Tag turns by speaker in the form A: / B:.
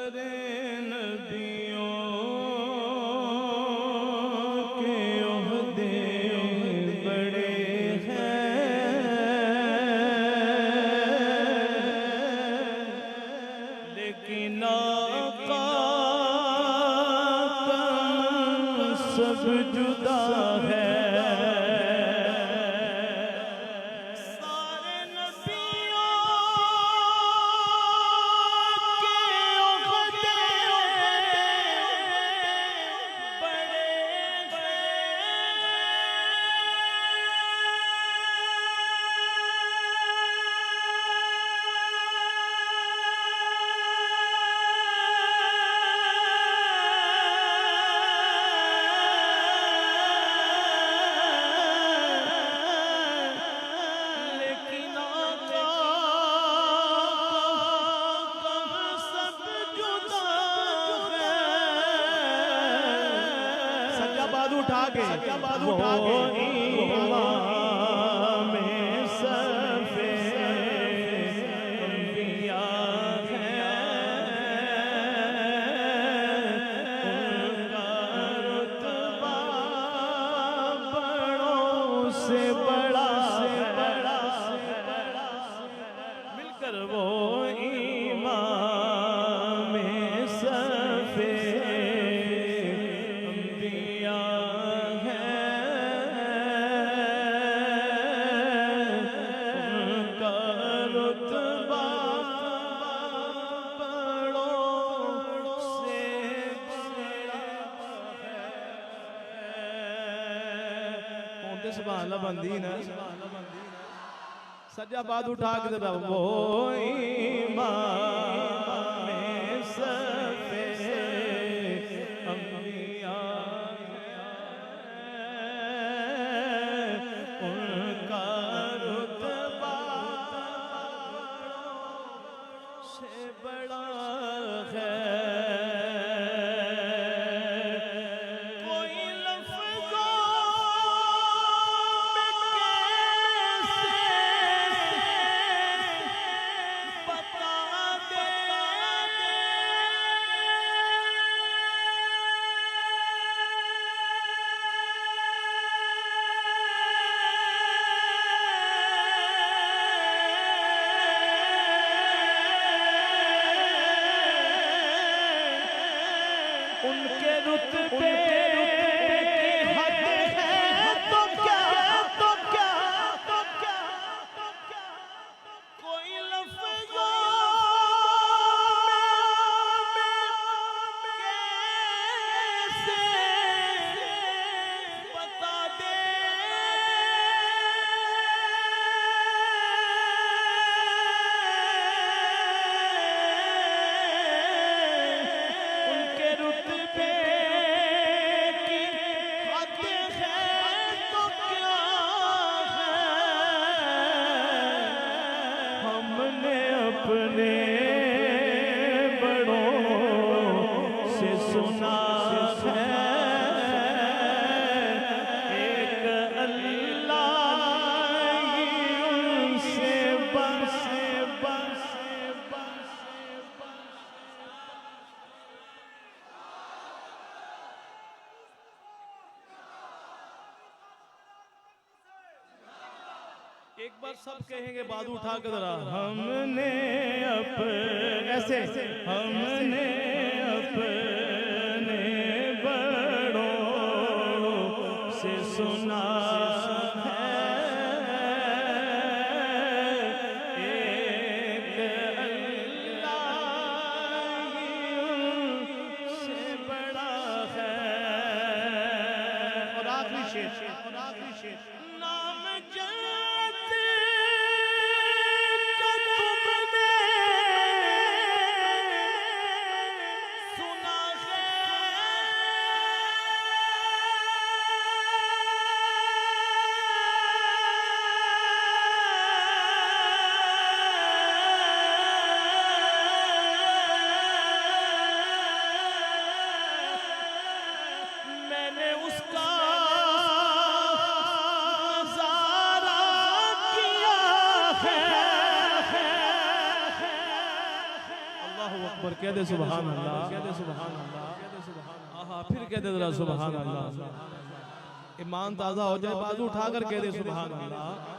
A: बड़े नबियों के ओहदे बड़े हैं, लेकिन आका का सब जुदा है। उठा के इमाम सफ़े अंबिया हैं, उनका रुतबा बड़ों से बड़ा मिलकर वो इमाम सफ़े अंबिया बंदी न सजा बाद उठा के वो इमाम सफ़े अंबिया उनका रुतबा से बड़ा है। उनके रुतबे की हद है तो क्या कोई लफ्ज़ों कैसे बता दे। अपने बड़ों से सुना है एक अल्लाह उनसे बस एक बार सब कहेंगे बाद उठा के जरा हमने ऐसे हमने अपने बड़ों से सुना है एक अल्लाह से बड़ा है। और आखिरी शेर नाम अकबर, कह दे सुभान अल्लाह, कह दे सुभान अल्लाह। आहा, फिर कह दे जरा सुभान अल्लाह। ईमान ताजा हो जाए, बाजू उठाकर कह दे सुभान अल्लाह।